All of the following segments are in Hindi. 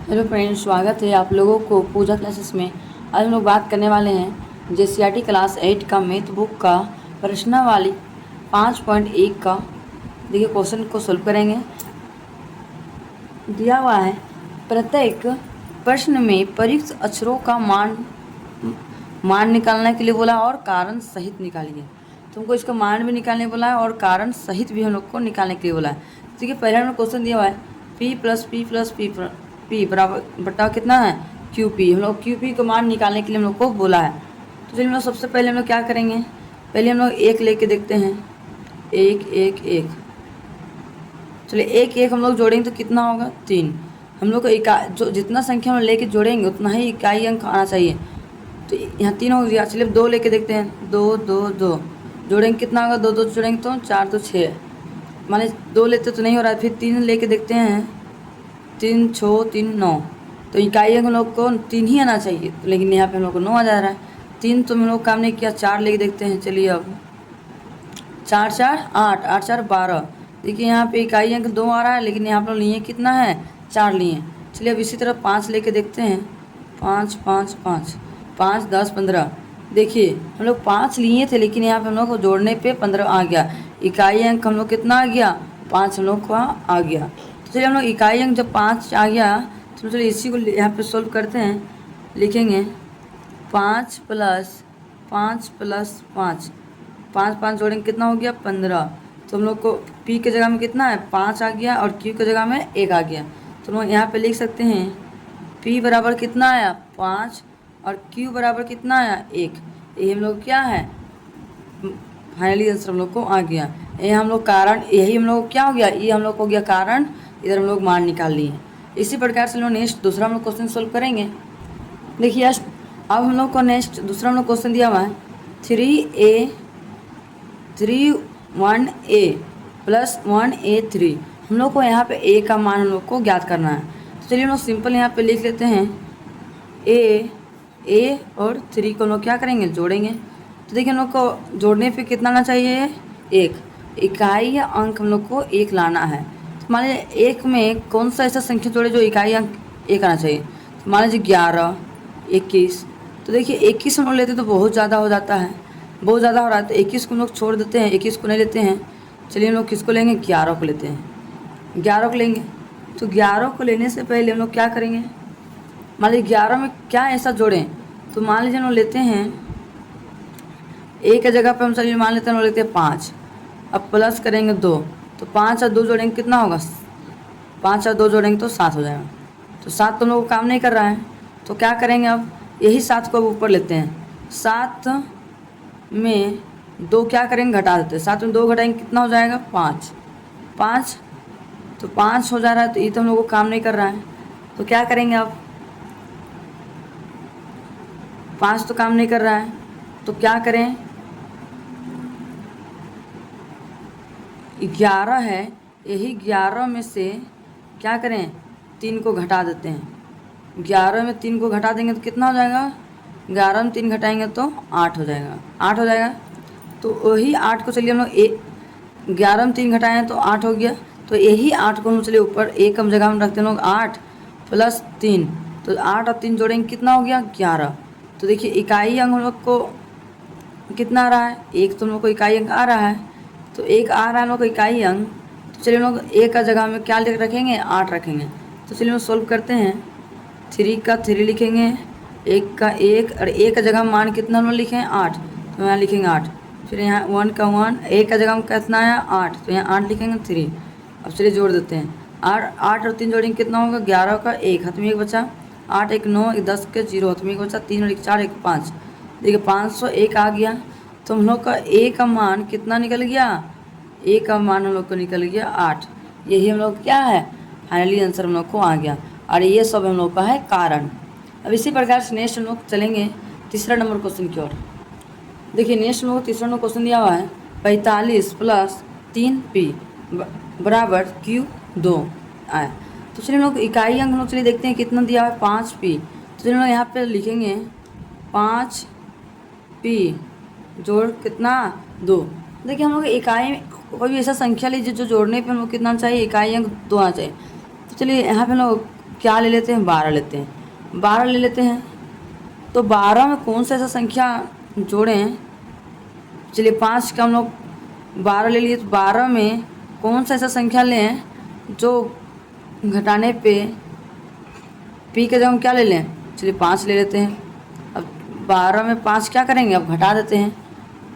हेलो फ्रेंड्स, स्वागत है आप लोगों को पूजा क्लासेस में। आज हम लोग बात करने वाले हैं जेसीईआरटी क्लास 8 का मैथ बुक का प्रश्नावली 5.1 का। देखिए, क्वेश्चन को सोल्व करेंगे। दिया हुआ है, प्रत्येक प्रश्न में प्रयुक्त अक्षरों का मान निकालने के लिए बोला और कारण सहित निकालिए। तुमको इसका मान भी निकालने बोला है और कारण सहित भी हम लोग को निकालने के लिए बोला है। देखिए, पहले हम लोग क्वेश्चन दिया हुआ है P बराबर बटा कितना है QP। हम लोग QP को मान निकालने के लिए हम लोग को बोला है। तो चलिए हम लोग सबसे पहले हम लोग क्या करेंगे, पहले हम लोग एक लेके देखते हैं। एक एक एक, चलिए एक एक हम लोग जोड़ेंगे तो कितना होगा 3। हम लोग को जो जितना संख्या हम लेके जोड़ेंगे उतना ही इकाई अंक आना चाहिए। तो यहाँ 3 हो गया। चलिए 2 लेके देखते हैं। 2 2 2 जोड़ेंगे कितना होगा, 2 2 जोड़ेंगे तो 4 तो 6। मान लीजिए 2 लेते तो नहीं हो रहा है, फिर 3 लेके देखते हैं। 3 6 3 9, तो इकाई अंक हम लोग को 3 ही आना चाहिए, लेकिन यहाँ पे हम लोग को 9 आ जा रहा है। 3 तो हम लोग काम नहीं किया, 4 लेके देखते हैं। चलिए अब 4 4 8, 8 4 12। देखिए यहाँ पे इकाई अंक 2 आ रहा है, लेकिन यहाँ पर लिए कितना है, 4 लिए। चलिए अब इसी तरह 5 लेके देखते हैं। 5 5 5 5 10 15। देखिए हम लोग 5 लिए थे, लेकिन यहाँ पे हम लोग को जोड़ने पे 15 आ गया। इकाई अंक हम लोग कितना आ गया, 5 हम लोग का आ गया। तो चलिए हम लोग इकाई अंक जब 5 आ गया तो चलिए इसी को यहाँ पे सोल्व करते हैं। लिखेंगे 5 प्लस 5 प्लस 5, 5 5 जोड़ेंगे कितना हो गया 15। तो हम लोग को P के जगह में कितना है 5 आ गया और Q के जगह में 1 आ गया। तो हम लोग यहाँ पे लिख सकते हैं P बराबर कितना आया 5 और Q बराबर कितना आया 1। ये हम लोग क्या है, फाइनली आंसर हम लोग को आ गया। ये हम लोग कारण, यही हम लोग क्या हो गया, ये हम लोग हो गया कारण। इधर हम लोग मान निकाल लिए। इसी प्रकार से हम लोग नेक्स्ट दूसरा हम लोग क्वेश्चन सोल्व करेंगे। देखिए अब हम लोग को नेक्स्ट दूसरा हम लोग क्वेश्चन दिया हुआ है 1A प्लस 1A3। हम लोग को यहाँ पे A का मान हम लोग को ज्ञात करना है। तो चलिए हम लोग सिंपल यहाँ पे लिख लेते हैं। A और 3 को हम लोग क्या करेंगे, जोड़ेंगे। तो देखिए हम लोग को जोड़ने पे कितना आना चाहिए, 1। इकाई या अंक हम लोग को 1 लाना है। तो मान लीजिए 1 में कौन सा ऐसा संख्या जोड़े जो इकाई अंक 1 आना चाहिए। तो मान लीजिए 11 21। तो देखिए 21 हम लोग लेते तो बहुत ज़्यादा हो जाता है, बहुत ज़्यादा हो रहा है। तो 21 को हम लोग छोड़ देते हैं, 21 को नहीं लेते हैं। चलिए हम लोग किसको लेंगे, 11 को लेते हैं। 11 को लेंगे। तो 11 को लेने से पहले हम लोग क्या करेंगे, मान लीजिए 11 में क्या ऐसा जोड़ें। तो मान लीजिए हम लोग लेते हैं A की जगह पे हम चलिए मान लेते हैं हम लोग लेते हैं 5। अब प्लस करेंगे 2, तो 5 और 2 जोड़ेंगे कितना होगा, 5 और 2 जोड़ेंगे तो 7 हो जाएगा। तो 7 तो हम लोग को काम नहीं कर रहा है, तो क्या करेंगे, अब यही 7 को अब ऊपर लेते हैं। 7 में 2 क्या करेंगे, घटा देते हैं। 7 में 2 घटाएंगे कितना हो जाएगा 5 5। तो 5 हो जा रहा है, तो ये तो हम लोग को काम नहीं कर रहा है। तो क्या करेंगे, अब 5 तो काम नहीं कर रहा है, तो क्या करें, 11 है, यही 11 में से क्या करें, 3 को घटा देते हैं। 11 में 3 को घटा देंगे तो कितना हो जाएगा, 11 में 3 घटाएंगे तो 8 हो जाएगा, 8 हो जाएगा। तो वही 8 को चलिए हम लोग 11 में 3 घटाएँ तो 8 हो गया। तो यही 8 को हम चलिए ऊपर एक कम जगह में रखते हैं लोग, 8 प्लस 3। तो 8 और 3 जोड़ेंगे कितना हो गया 11। तो देखिए इकाई अंक हम लोग को कितना आ रहा है, 1 तो हम लोग को इकाई अंक आ रहा है। तो 1 आ रहा है हम लोग को इकाई अंक। तो चलिए हम लोग 1 का जगह में क्या रखेंगे, 8 रखेंगे। तो चलिए हम सोल्व करते हैं। 3 का 3 लिखेंगे, 1 का 1, और 1 का जगह मान कितना हम लोग लिखें 8, तो यहाँ लिखेंगे 8। फिर यहाँ 1 का 1, 1 का जगह में कितना आया 8, तो यहाँ 8 लिखेंगे 3। अब चलिए जोड़ देते हैं। 8 और 3 जोड़ेंगे कितना होगा, 11 का 1, हाथ में 1 बचा, 8 1 9, 10 के 0, हाथ में 1 बचा, 3 और 1 4, 1 5। देखिए 501 आ गया। तो हम लोग का A का मान कितना निकल गया, A का मान हम लोग को निकल गया 8। यही हम लोग क्या है, फाइनली आंसर हम लोग को आ गया। और ये सब हम लोग का है कारण। अब इसी प्रकार से नेक्स्ट हम लोग चलेंगे तीसरा नंबर क्वेश्चन की ओर। देखिए नेक्स्ट हम लोग को तीसरा नंबर क्वेश्चन दिया हुआ है 45 प्लस 3P बराबर Q2 आया। तो चलिए हम लोग इकाई अंक हम लोग चलिए देखते हैं कितना दिया हुआ है 5P। तो चलिए हम लोग यहाँ पे लिखेंगे 5P जोड़ कितना 2। देखिए हम लोग इकाई कोई भी ऐसा संख्या लीजिए जो जोड़ने पे हम लोग कितना चाहिए, इकाई अंक 2 आना चाहिए। तो चलिए यहाँ पे हम लोग क्या ले लेते हैं, 12 लेते हैं, 12 ले लेते हैं। तो 12 में कौन सा ऐसा संख्या जोड़ें, चलिए 5 का हम लोग 12 ले लिए, तो 12 में कौन सा ऐसा संख्या लें जो घटाने पे पी के जगह हम क्या ले लें, चलिए 5 ले लेते हैं। अब 12 में 5 क्या करेंगे, अब घटा देते हैं।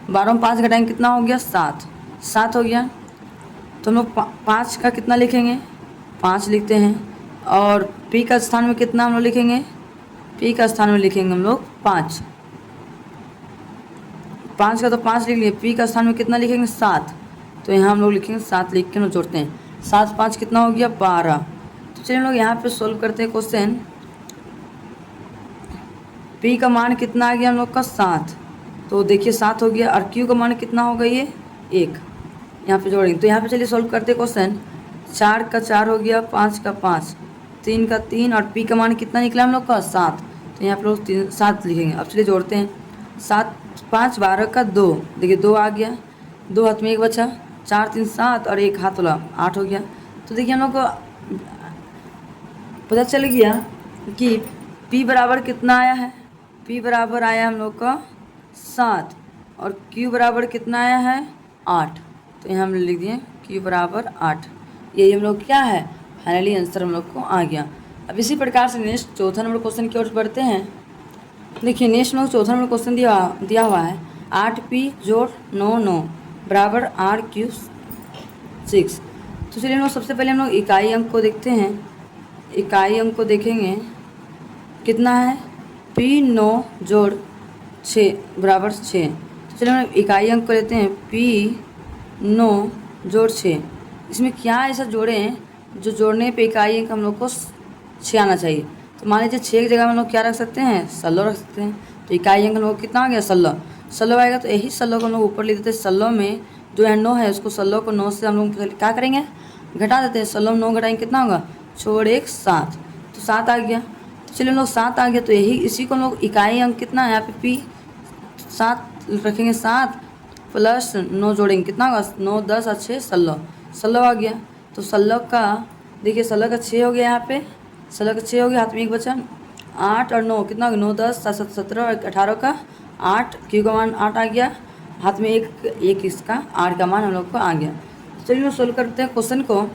12 में 5 घटाएंगे कितना हो गया, 7, 7 हो गया। तो हम लोग 5 का कितना लिखेंगे, 5 लिखते हैं। और पी का स्थान में कितना हम लोग लिखेंगे, पी का स्थान में लिखेंगे हम लोग 5, 5 का तो 5 लिख लिए, पी का स्थान में कितना लिखेंगे, 7। तो यहाँ हम लोग लिखेंगे 7 लिख के हम लोग जोड़ते हैं। 7 5 कितना हो गया, 12। तो चलिए हम लोग यहाँ पे सोल्व करते हैं क्वेश्चन। पी का मान कितना आ गया हम लोग का, 7। तो देखिए 7 हो गया। और क्यू का मान कितना होगा, ये 1। यहाँ पे जोड़ेंगे। तो यहाँ पे चलिए सोल्व करते हैं क्वेश्चन। 4 का 4 हो गया, 5 का 5, 3 का 3, और पी का मान कितना निकला हम लोग का, 7। तो यहाँ पे लोग 7 लिखेंगे। अब चलिए जोड़ते हैं। 7 5 12 का 2, देखिए 2 आ गया, 2 हाथ में 1 बचा, 4 3 7 और 1 हाथ वाला 8 हो गया। तो देखिए हम लोग को पता चल गया कि P बराबर कितना आया है, P बराबर आया हम लोग का 7, और Q बराबर कितना आया है, 8। तो यहाँ हम लिख दिए Q बराबर 8। यही हम लोग क्या है, फाइनली आंसर हम लोग को आ गया। अब इसी प्रकार से नेक्स्ट चौथा नंबर क्वेश्चन की ओर बढ़ते हैं। देखिए नेक्स्ट हम लोग चौथा नंबर क्वेश्चन दिया हुआ है 8P जोड़ 9 9 बराबर RQ 6। तो चलिए हम लोग सबसे पहले हम लोग इकाई अंक को देखते हैं। इकाई अंक को देखेंगे कितना है, P 9 जोड़ 6 बराबर 6। तो चलिए हम इकाई अंक को लेते हैं, P 9 जोड़ 6। इसमें क्या ऐसा जोड़े हैं जो जोड़ने पे इकाई अंक हम लोग को 6 आना चाहिए। तो मान लीजिए 6 की जगह हम लोग क्या रख सकते हैं, 16 रख सकते हैं। तो इकाई अंक हम लोग कितना आ गया, 16। 16 आएगा तो यही 16 को हम लोग ऊपर लिख देते हैं। 16 में जो है 9 है, उसको 16 को 9 से हम लोग क्या करेंगे, घटा देते हैं। 16 में 9 घटाएंगे कितना होगा, छोड़ 1 7। तो 7 आ गया। तो चलिए हम लोग 7 आ गया, तो यही इसी को हम लोग इकाई अंक कितना है, यहाँ पे P 7 रखेंगे, 7 प्लस 9 जोड़ेंगे कितना होगा, 9 10 और 6 16, 16 आ गया। तो 16 का देखिए 16 का 6 हो गया, यहाँ पे 16 का 6 हो गया, हाथ में 1 बचा। 8 और 9 कितना हो गया, 9 10 7 7 17 और 18 का 8, Q का मान 8 आ गया, हाथ में एक इसका 8 का मान हम लोग को आ गया। चलिए हम सोल्व करते हैं क्वेश्चन को।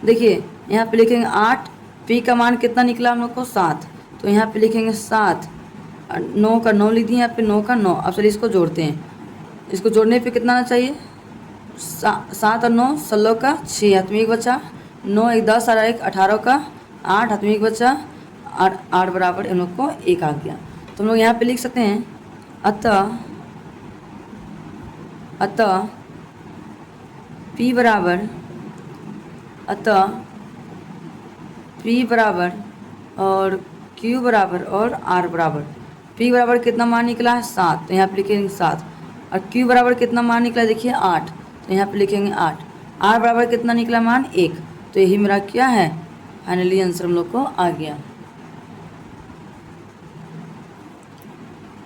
देखिए यहाँ पे लिखेंगे 8, P का मान कितना निकला हम लोग को, 7। तो यहाँ पे लिखेंगे 7, 9 का 9 लिख दिए, यहाँ पे 9 का 9। अब चलिए इसको जोड़ते हैं। इसको जोड़ने पे कितना आना चाहिए, 7 और 9 16 का 6, हाथ में 1 बचा, 9 1 10 और 1 18 का 8, हाथ में 1 बचा, 8 बराबर हम लोग को 1 आ गया। तो हम लोग यहाँ पे लिख सकते हैं अतः P बराबर और Q बराबर और R बराबर। P बराबर कितना मान निकला है, 7। तो यहाँ पे लिखेंगे 7। और Q बराबर कितना मान निकला, देखिए 8। तो यहाँ पे लिखेंगे 8। R बराबर कितना निकला मान, 1। तो यही मेरा क्या है, फाइनली आंसर हम लोग को आ गया।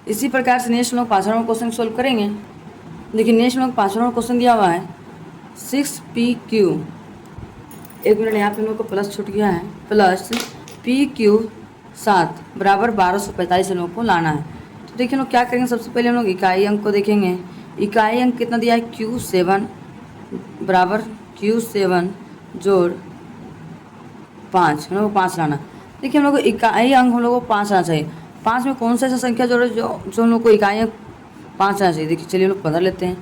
इसी प्रकार से नेक्स्ट हम लोग 5वां क्वेश्चन सोल्व करेंगे। देखिए नेक्स्ट हम लोग 5वां क्वेश्चन दिया हुआ है 6PQ, 1 मिनट यहाँ पे हम लोग को प्लस छूट गया है, प्लस PQ 7 बराबर 1245 हम लोग को लाना है। तो देखिए हम लोग क्या करेंगे, सबसे पहले हम लोग इकाई अंक को देखेंगे। इकाई अंक कितना दिया है, Q7 बराबर Q7 जोड़ 5, हम लोग को 5 लाना। देखिए हम लोग को इकाई अंक हम लोग को 5 आना चाहिए। 5 में कौन सा ऐसा संख्या जोड़े जो हम लोग को इकाई अंक 5 आना चाहिए। देखिए चलिए हम लोग 15 लेते हैं।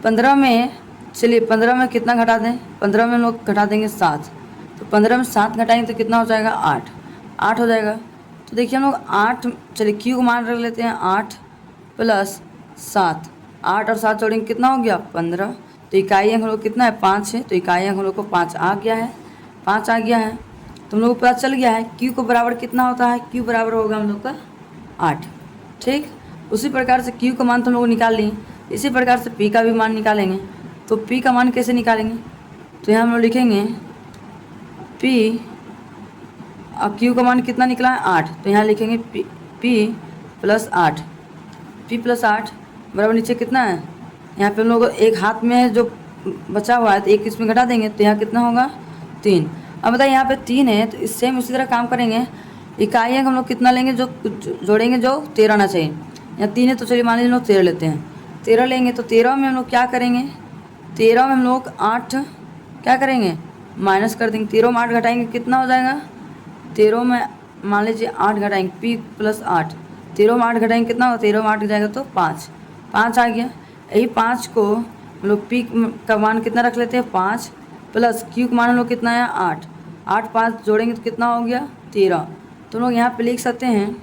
15 में चलिए 15 में कितना घटा दें, 15 में हम लोग घटा देंगे 7। तो 15 में 7 घटाएंगे तो कितना हो जाएगा, 8 हो जाएगा। तो देखिए हम लोग 8, चलिए Q को मान रख लेते हैं 8 प्लस 7, 8 और 7 जोड़ेंगे कितना हो गया, 15। तो इकाई अंक हम लोग कितना है, 5 है। तो इकाई अंक हम लोग को 5 आ गया है, 5 आ गया है। तो हम लोग को पता चल गया है Q को बराबर कितना होता है, Q बराबर होगा हम लोग का 8। ठीक, उसी प्रकार से Q का मान तो हम लोग निकाल लिए, इसी प्रकार से P का भी मान निकालेंगे। तो P का मान कैसे निकालेंगे, तो यहाँ हम लोग लिखेंगे P और Q का मान कितना निकला है, 8। तो यहाँ लिखेंगे P प्लस 8, P प्लस 8 बराबर नीचे कितना है, यहाँ पे हम लोग एक हाथ में जो बचा हुआ है तो एक इसमें घटा देंगे, तो यहाँ कितना होगा 3। अब बताइए यहाँ पे 3 है, तो इससे हम उसी तरह काम करेंगे। इकाई अंक हम लोग कितना लेंगे, जो जोड़ेंगे जो 13 आना चाहिए। यहाँ 3 है तो चलिए मान लीजिए हम लोग 13 लेते हैं। 13 लेंगे तो 13 में हम लोग क्या करेंगे, 13 में हम लोग 8 क्या करेंगे, माइनस कर देंगे। 13 में 8 घटाएंगे कितना हो जाएगा, 13 में मान लीजिए 8 घटाएंगे, p प्लस 8, 13 में 8 घटाएंगे कितना होगा, 13 में 8 जाएगा तो 5 आ गया। यही 5 को हम लोग p का मान कितना रख लेते हैं 5, प्लस q का मान हम लोग कितना है 8, 5 जोड़ेंगे तो कितना हो गया 13। तो हम लोग यहाँ पे लिख सकते हैं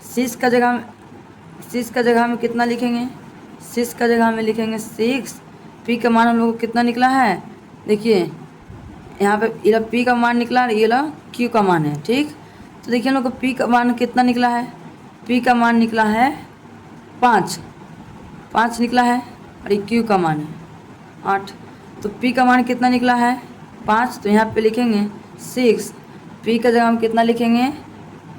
6 का जगह में कितना लिखेंगे, 6 का जगह में लिखेंगे 6। p का मान हम लोग को कितना निकला है, देखिए यहाँ पे ये p का मान निकला और ये q का मान है, ठीक। तो देखिए हम लोग को p का मान कितना निकला है, p का मान निकला है 5 निकला है, और ये q का मान है 8। तो p का मान कितना निकला है 5, तो यहाँ पे लिखेंगे 6, p का जगह हम कितना लिखेंगे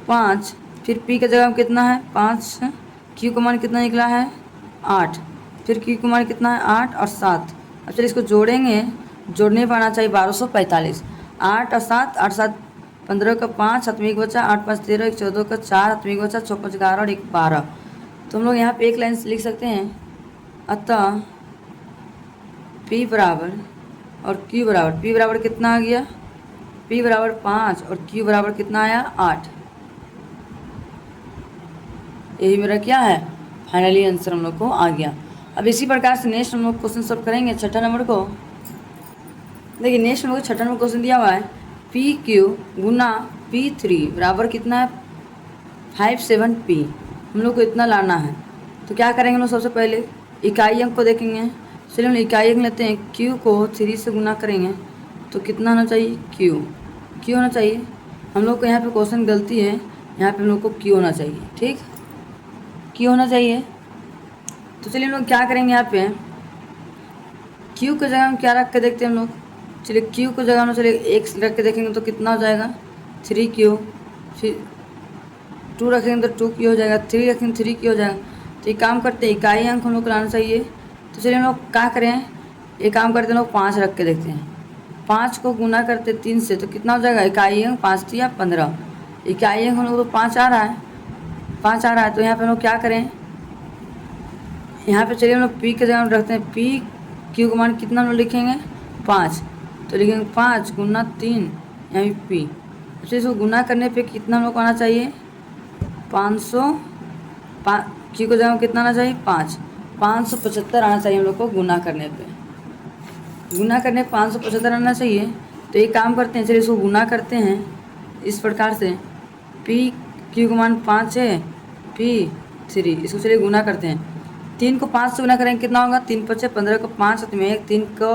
5, फिर p का जगह हम कितना है 5, q का मान कितना निकला है 8, फिर q का मान कितना है 8 और 7। अब चलिए इसको जोड़ेंगे, जोड़ने पर आना चाहिए 1245, 8 और 7, 8 7 15 का 5, 7 में 1 बचा, 8 5 13, 1 14 का 4, 7 में 1 बचा, 6 5 11 और 1 12। तो हम लोग यहाँ पे एक लाइन से लिख सकते हैं, अतः p बराबर और q बराबर, p बराबर कितना आ गया, p बराबर 5 और q बराबर कितना आया 8। यही मेरा क्या है फाइनली आंसर हम लोग को आ गया। अब इसी प्रकार से नेक्स्ट हम लोग क्वेश्चन सॉल्व करेंगे। छठा नंबर को देखिए, नेक्स्ट हम लोग छठा नंबर क्वेश्चन दिया हुआ है PQ गुना P3 बराबर कितना है 57P। हम लोग को इतना लाना है, तो क्या करेंगे हम लोग, सबसे पहले इकाई अंक को देखेंगे। चलिए हम इकाई अंक लेते हैं, Q को 3 से गुना करेंगे तो कितना होना चाहिए Q होना चाहिए। हम लोग को यहाँ पे क्वेश्चन गलती है, यहाँ पे हम लोग को Q होना चाहिए, ठीक, Q होना चाहिए। तो चलिए हम लोग क्या करेंगे, यहाँ पे Q की जगह हम क्या रख के देखते हैं हम लोग। चलिए Q की जगह हम चलिए 1 रख के देखेंगे तो कितना हो जाएगा 3Q, फिर 2 रखेंगे तो 2Q हो जाएगा, 3 रखेंगे 3Q हो जाएगा। तो ये काम करते हैं, इकाई अंक हम लोग को लाना चाहिए। तो चलिए हम लोग क्या करें, ये काम करते हैं लोग 5 रख के देखते हैं। 5 को गुना करते 3 से तो कितना हो जाएगा, इकाई अंक 5 या 15, इकाई अंक हम लोग तो 5 आ रहा है, 5 आ रहा है। तो यहाँ पे हम लोग क्या करें, यहाँ पे चलिए हम लोग p के जगह रखते हैं, q का मान कितना हम लोग लिखेंगे 5, तो लिखेंगे 5 गुना 3 यहाँ p। तो इसको गुना करने पे कितना हम लोग को आना चाहिए 500, q को जगह कितना आना चाहिए 575 आना चाहिए हम लोग को गुना करने पे। 575 आना चाहिए। तो ये काम करते हैं, चलिए इसको गुना करते हैं इस प्रकार से, q का मान 5 है, p3, इसको चलिए गुना करते हैं। 3 को 5 से गुना करेंगे कितना होगा, 3 5 15 को 5 7 में 1, 3 को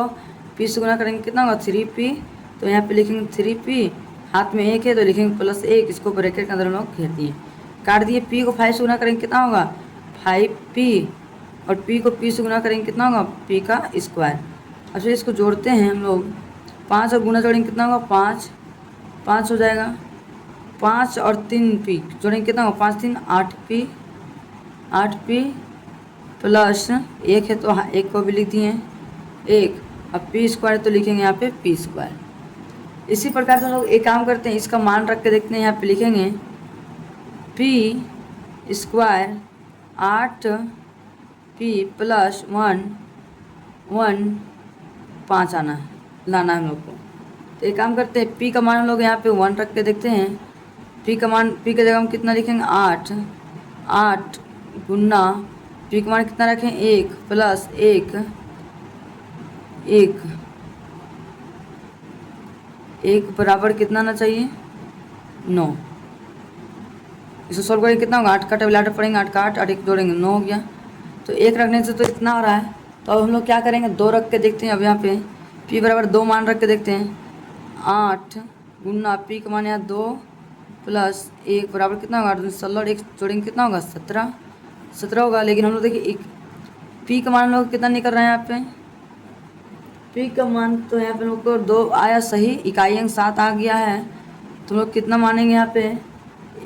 p से गुना करेंगे कितना होगा 3p। तो यहाँ पे लिखेंगे 3p, हाथ में 1 है तो लिखेंगे +1, इसको ब्रैकेट के अंदर हम लोग घेर दिए, काट दिए। p को 5 से गुना करेंगे कितना होगा 5p, और p को p से गुना करेंगे कितना होगा p का स्क्वायर। अब फिर इसको जोड़ते हैं हम लोग, 5 और गुना जोड़ेंगे कितना होगा 5 हो जाएगा, 5 और 3p जोड़ेंगे कितना होगा 5 3 8p प्लस 1 है तो 1 को भी लिख दिए 1, अब p स्क्वायर तो लिखेंगे यहाँ पे p स्क्वायर। इसी प्रकार से हम लोग एक काम करते हैं, इसका मान रख के देखते हैं। यहाँ पे लिखेंगे p स्क्वायर 8p प्लस 1 5 लाना है हम लोग को। तो एक काम करते हैं, p का मान हम लोग यहाँ पे 1 रख के देखते हैं। p का मान, p के जगह हम कितना लिखेंगे 8 गुना p का मान कितना रखें 1 प्लस 1 बराबर कितना आना चाहिए 9। इसको सॉल्व करेंगे कितना होगा 8 का टेबल 8 पढ़ेंगे, 8 का 8 और 1 जोड़ेंगे 9 हो गया। तो 1 रखने से तो इतना हो रहा है। तो अब हम लोग क्या करेंगे 2 रख के देखते हैं। अब यहाँ पे p बराबर 2 मान रख के देखते हैं, 8 गुना p का मान यहाँ 2 प्लस 1 बराबर कितना होगा 16 और 1 जोड़ेंगे कितना होगा 17 होगा। लेकिन हम लोग देखिए p का मान हम लोग कितना निकल रहा है यहाँ पे, p का मान तो यहाँ पे हम लोग को 2 आया सही, इकाई अंक 7 आ गया है। तो हम लोग कितना मानेंगे यहाँ पे,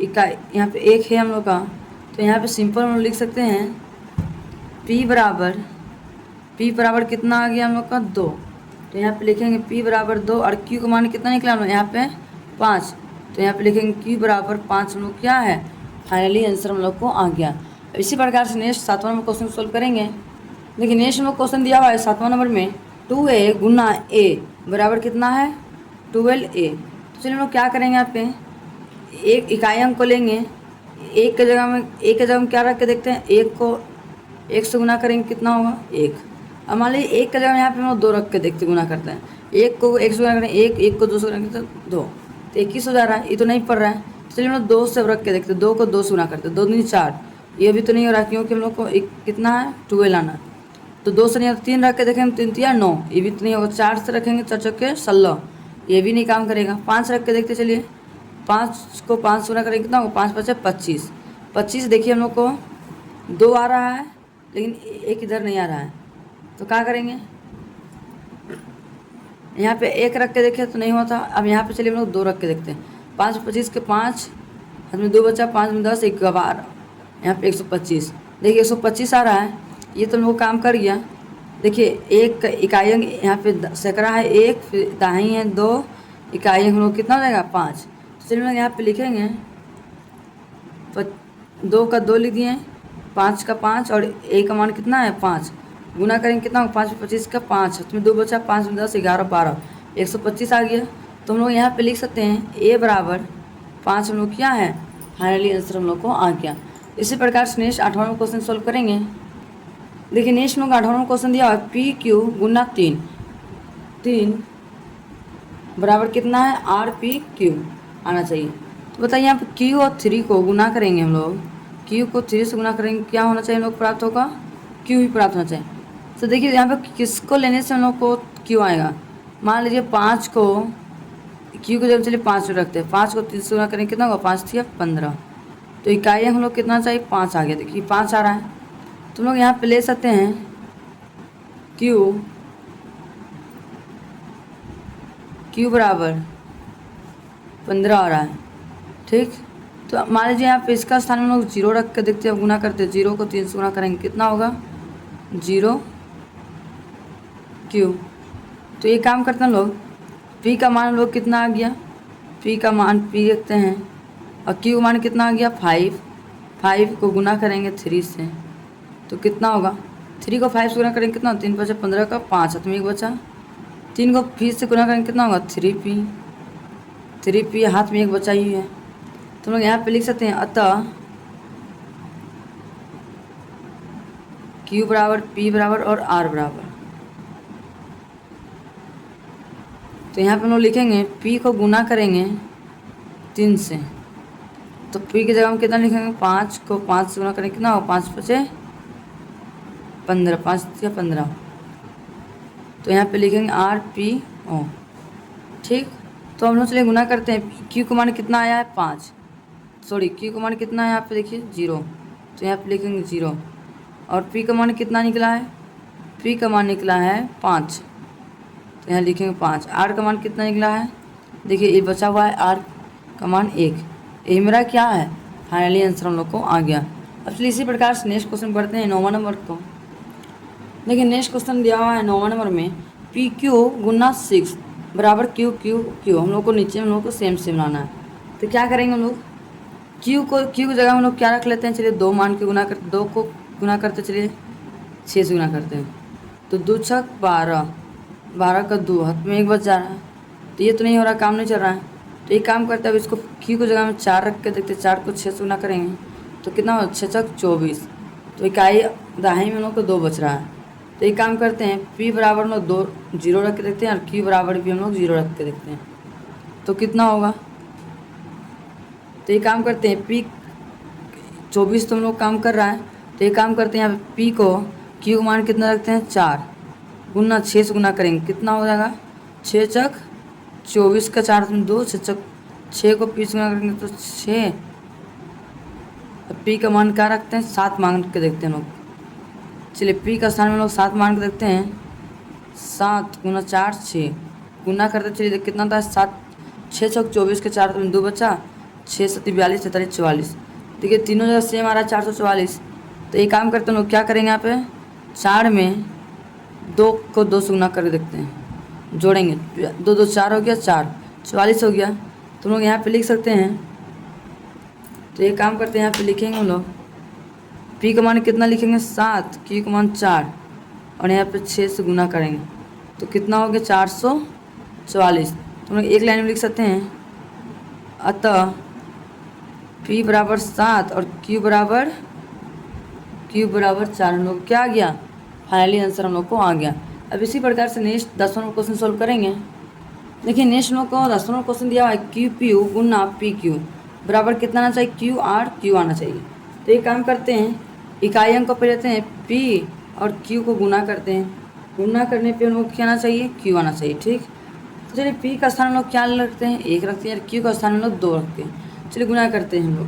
इकाई यहाँ पे 1 है हम लोग का। तो यहाँ पे सिंपल हम लोग लिख सकते हैं p बराबर कितना आ गया हम लोग का 2। तो यहाँ पे लिखेंगे p बराबर 2 और q का मान कितना निकला हम लोग यहाँ पे 5। तो यहाँ पे लिखेंगे q बराबर 5 हम लोग क्या है, फाइनली आंसर हम लोग को आ गया। इसी प्रकार से नेक्स्ट 7वां नंबर क्वेश्चन सोल्व करेंगे। देखिए नेक्स्ट नंबर क्वेश्चन दिया हुआ है 7वां नंबर में 2a गुना a बराबर कितना है 12a। तो चलिए हम लोग क्या करेंगे यहाँ पे, एक इकाई अंक को लेंगे, एक के जगह में क्या रख के देखते हैं, एक को 1 से गुना करेंगे कितना होगा 1। अब मान लीजिए एक के जगह में यहाँ पे हम लोग 2 रख के देखते गुना करते हैं, एक को 1 से गुना करें 1, एक को 2 से गुना करते 2, तो 21 हो जा रहा है, ये तो नहीं पड़ रहा है। चलिए हम लोग 2 से रख के देखते, 2 को 2 से गुना करते, 2 दूनी 4, ये भी तो नहीं हो रहा क्योंकि हम लोग को कितना है 12 आना। तो 2 से नहीं होता, 3 रख के देखेंगे 3 3 9, ये भी तो नहीं होगा। 4 से रखेंगे 4 चौके 16, ये भी नहीं काम करेगा। 5 रख के देखते, चलिए 5 को 5 से गुना करेंगे कितना होगा 5 5 25, 25 देखिए हम लोग को 2 आ रहा है लेकिन एक इधर नहीं आ रहा है, तो क्या करेंगे, यहाँ पे 1 रख के देखें तो नहीं होता। अब यहाँ पे चलिए हम लोग 2 रख के देखते हैं, 5 25 के 5 हाथ में 2 बचा, 5 में 10, 1 12, यहाँ पे 125, देखिए 125 आ रहा है, ये तो हम लोग काम कर गया। देखिए एक इकाई अंक यहाँ पे सैकड़ा है 1, फिर दाहिनी है 2, इकाई अंक हम लोग कितना हो जाएगा 5। तो चलिए हम लोग यहाँ पे लिखेंगे 2 का 2 लिख दिए, 5 का 5 और a का मान कितना है 5, गुना करेंगे कितना होगा 5 25 का 5, हाथ में 2 बचा, 5 में 10, 11 12, 125 आ गया। तो हम लोग यहाँ पे लिख सकते हैं a बराबर 5 हम लोग क्या है, फाइनली आंसर हम लोग को आ गया। इसी प्रकार से नेक्स्ट 8वां नंबर क्वेश्चन सोल्व करेंगे। देखिए नेक्स्ट हम लोग 8वां नंबर क्वेश्चन दिया है पी क्यू गुना 3 बराबर कितना है आर पी क्यू आना चाहिए। तो बताइए यहाँ पे क्यू और 3 को गुना करेंगे हम लोग, क्यू को 3 से गुना करेंगे, क्या होना चाहिए हम लोग प्राप्त होगा, क्यू ही प्राप्त होना चाहिए। तो देखिए यहाँ पे किसको लेने से हम लोग को क्यू आएगा, मान लीजिए 5 को क्यू को जब चलिए 5 रखते हैं, 5 को 3 से गुना करेंगे कितना होगा 5 3 15, तो इकाई हम लोग कितना चाहिए 5 आ गया। देखिए 5 आ रहा है, तो हम लोग यहाँ पे ले सकते हैं क्यू बराबर 15 आ रहा है, ठीक। तो मान लीजिए यहाँ पे इसका स्थान हम लोग 0 रख के देखते हैं, गुना करते हैं, 0 को 3 से गुना करेंगे कितना होगा 0 क्यू। तो ये काम करते हैं लोग, पी का मान हम लोग कितना आ गया, पी का मान पी रखते हैं और क्यू मान कितना आ गया 5 को गुना करेंगे 3 से तो कितना होगा, 3 को 5 से गुना करेंगे कितना 3 बचा 15 का 5 हाथ में 1 बचा, 3 को फिर से गुना करेंगे कितना होगा 3p हाथ में 1 बचा ही है। तो हम लोग यहाँ पे लिख सकते हैं अतः Q बराबर P बराबर और R बराबर। तो यहाँ पे हम लोग लिखेंगे P को गुना करेंगे 3 से, तो P की जगह हम कितना लिखेंगे 5 को 5 से गुना करेंगे कितना होगा 5 5 15, 5 या 15, तो यहाँ पे लिखेंगे RPO, ठीक। तो हम लोग चलिए गुना करते हैं, Q का मान कितना आया है 5, Q का मान कितना है यहाँ पे देखिए 0, तो यहाँ पे लिखेंगे 0 और P का मान कितना निकला है, P का मान निकला है 5, तो यहाँ लिखेंगे 5। R का मान कितना निकला है, देखिए ये बचा हुआ है R का मान 1, यही मेरा क्या है फाइनली आंसर हम लोग को आ गया। अब चलिए इसी प्रकार से नेक्स्ट क्वेश्चन पढ़ते हैं 9वां नंबर को। देखिए नेक्स्ट क्वेश्चन दिया हुआ है 9वां नंबर में पी क्यू गुना 6 बराबर क्यू हम लोग को नीचे हम लोग को सेम बनाना है। तो क्या करेंगे हम लोग, क्यू की जगह हम लोग क्या रख लेते हैं, चलिए 2 मान के गुना करते, 2 को गुना करते चलिए 6 से गुना करते हैं, तो 2 6 12, 12 का 2 हाथ में 1 बच जा रहा है, तो ये तो नहीं हो रहा, काम नहीं चल रहा है। तो एक काम करते हैं, अब इसको क्यू की जगह में 4 रख के देखते हैं, 4 को 6 से गुना करेंगे तो कितना हो 6 6 24, तो इकाई दाहिनी में हम लोग को 2 बच रहा है। तो एक काम करते हैं P बराबर हम लोग 2 0 रख के देखते हैं और Q बराबर भी हम लोग 0 रख के देखते हैं, तो कितना होगा। तो एक काम करते हैं P 24 तो हम लोग काम कर रहा है, तो एक काम करते हैं यहाँ पे P को Q मान कितना रखते हैं 4 गुना 6 से गुना करेंगे कितना हो जाएगा 6 6 24 का 4 में 2 6 को P से गुना करेंगे तो 6, P का मान क्या रखते हैं 7 मान के देखते हैं लोग। चलिए P का स्थान में लोग 7 मान के देखते हैं, 7 गुना 4 6 गुना करते चलिए कितना था 7 6 6 24 के 4 में 2 बचा, 6 7 42 43 44, देखिए तीनों जगह सेम आ रहा है 444। तो एक काम करते हैं लोग क्या करेंगे यहाँ पे 4 में 2 को 2 से गुना करके देखते हैं, जोड़ेंगे, 2 2 4 हो गया, 4 44 हो गया। तुम लोग यहाँ पे लिख सकते हैं। तो ये काम करते हैं, यहाँ पे लिखेंगे हम लोग पी का मान कितना लिखेंगे 7, क्यू का मान 4 और यहाँ पे 6 से गुना करेंगे तो कितना हो गया 444। तुम लोग एक लाइन में लिख सकते हैं, अतः पी बराबर 7 और क्यू बराबर 4। हम लोग क्या आ गया, फाइनली आंसर हम लोग को आ गया। अब इसी प्रकार से नेक्स्ट 10 नंबर क्वेश्चन सोल्व करेंगे। देखिए नेक्स्ट हम लोग को 10 नंबर क्वेश्चन दिया हुआ है, क्यू पी यू गुना पी क्यू बराबर कितना आना चाहिए, क्यू आर क्यू आना चाहिए। तो ये काम करते हैं, इकाई अंक को पे लेते हैं पी और क्यू को गुना करते हैं। गुना करने पे हम लोग क्या आना चाहिए, क्यू आना चाहिए। ठीक, तो चलिए पी का स्थान हम लोग क्या रखते हैं, 1 रखते हैं, क्यू का स्थान हम लोग 2 रखते हैं। चलिए गुना करते हैं हम लोग,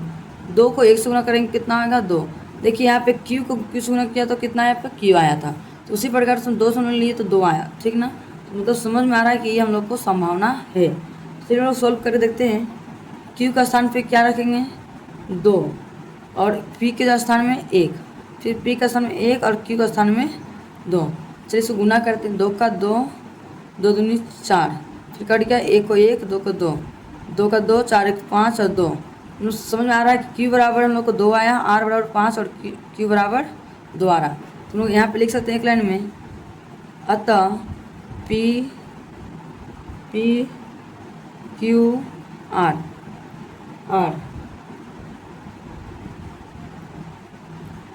2 को 1 से गुना करेंगे कितना आएगा 2। देखिए यहाँ पे क्यू को क्यू से गुना किया तो कितना आया, पे क्यू आया था। तो उसी प्रकार से हम 2 से हमने लिए तो 2 आया। ठीक ना, तो मतलब समझ में आ रहा है कि ये हम लोग को संभावना है। चलिए हम लोग सोल्व करके देखते हैं। क्यू का स्थान पे क्या रखेंगे 2 और पी के स्थान में 1, फिर पी का स्थान में 1 और क्यू का स्थान में 2। चलिए इसको गुना करते हैं, 2 का 2, 2 दूनी 4, फिर कट गया 1 को 1, 2 को 2, 2 का 2, 4 1 5 और 2। समझ में आ रहा है कि क्यू बराबर हम लोग को 2 आया, आर बराबर 5 और क्यू बराबर 2 आ रहा। तुम लोग यहाँ पे लिख सकते हैं एक लाइन में, अतः पी क्यू आर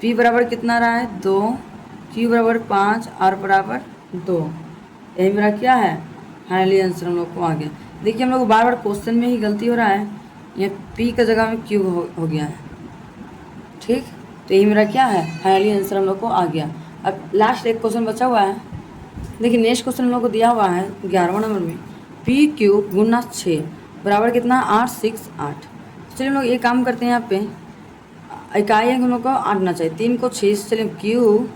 पी बराबर कितना रहा है 2, क्यू बराबर 5, आर बराबर 2। यही मेरा क्या है, फाइनली आंसर हम लोग को आ गया। देखिए हम लोग को बार बार क्वेश्चन में ही गलती हो रहा है, ये पी का जगह में क्यू हो गया है। ठीक, तो यही मेरा क्या है, फाइनली आंसर हम लोग को आ गया। अब लास्ट एक क्वेश्चन बचा हुआ है। देखिए नेक्स्ट क्वेश्चन हम लोग को दिया हुआ है 11वां नंबर में, पी क्यू गुना 6 बराबर कितना 8 6 8। चलिए हम लोग ये काम करते हैं, यहाँ पे इकाई अंक हम लोग को 8 आना चाहिए, 3 को 6 से चलिए क्यू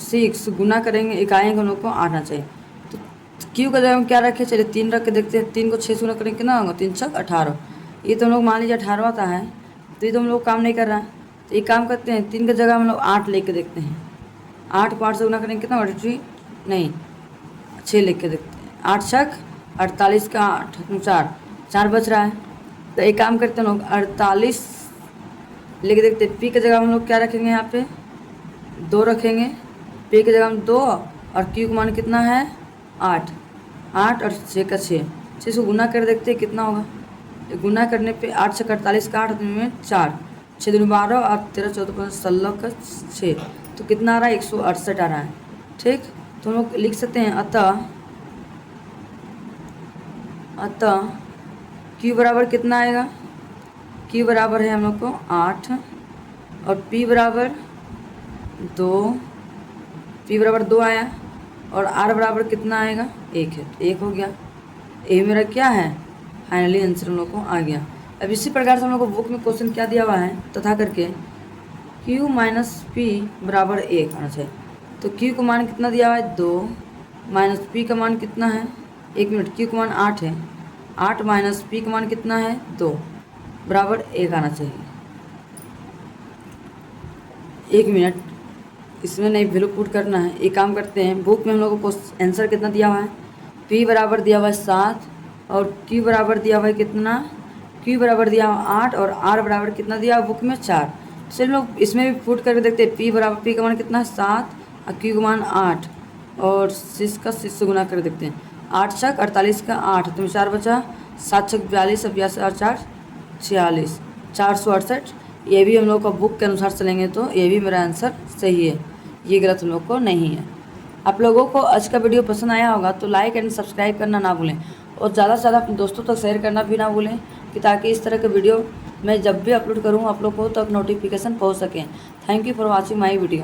6 गुना करेंगे, इकाई अंक हम लोग को 8 आना चाहिए। तो क्यू का जगह हम क्या रखें, चलिए 3 रख के देखते हैं। 3 को 6 से गुना करेंगे कितना होगा, 3 6 18। ये तो हम लोग मान लीजिए 18वां का है, तो ये तो हम लोग काम नहीं कर रहा है। तो एक काम करते हैं, 3 की जगह हम लोग 8 लेके देखते हैं। 8 को 8 से गुना करेंगे कितना 43, नहीं 6 लेके देखते हैं। 8 6 48 का 8 4 बच रहा है। तो एक काम करते हैं लोग 48 लेके देखते हैं। पी की जगह हम लोग क्या रखेंगे, यहाँ पे 2 रखेंगे, पी की जगह हम 2 और क्यू का मान कितना है 8 और 6 का 6 से गुना कर देखते हैं कितना होगा। गुना करने पे 8 6 48 का 8 में 4 6 दूनी 12 और 13 14 15 16 का 6, तो कितना आ रहा है 168 आ रहा है। ठीक, तो हम लोग लिख सकते हैं, अतः क्यू बराबर कितना आएगा, क्यू बराबर है हम लोग को 8 और पी बराबर 2 आया और आर बराबर कितना आएगा 1 है, 1 हो गया। ये मेरा क्या है, फाइनली आंसर हम लोग को आ गया। अब इसी प्रकार से हम लोग को बुक में क्वेश्चन क्या दिया हुआ है, तथा करके क्यू माइनस पी बराबर 1 आना चाहिए। तो क्यू का मान कितना दिया हुआ है 2 माइनस पी का मान कितना है, 1 मिनट, क्यू का मान 8 है, 8 माइनस पी का मान कितना है 2 बराबर 1 आना चाहिए। 1 मिनट, इसमें नहीं वैल्यू पुट करना है। एक काम करते हैं, बुक में हम लोगों को आंसर कितना दिया हुआ है, पी बराबर दिया हुआ है 7 और क्यू बराबर दिया हुआ है कितना, क्यू बराबर दिया हुआ 8 और आर बराबर कितना दिया हुआ बुक में 4। चलिए हम लोग इसमें भी पुट करके देखते हैं। पी बराबर, पी का मान कितना है 7 और क्यू का मान 8 और 6 का 6 से गुना कर देखते हैं। 8 6 48 का 8, तो 4 बचा, 7 6 42 और 42 और 4 46, 468। ये भी हम लोग का बुक के अनुसार चलेंगे तो ये भी मेरा आंसर सही है, ये गलत हम लोग को नहीं है। आप लोगों को आज का वीडियो पसंद आया होगा तो लाइक एंड सब्सक्राइब करना ना भूलें और ज़्यादा से ज़्यादा अपने दोस्तों तक शेयर करना भी ना भूलें, कि ताकि इस तरह के वीडियो मैं जब भी अपलोड करूँ आप लोग को तक नोटिफिकेशन पहुँच सकें। Thank you for watching my video.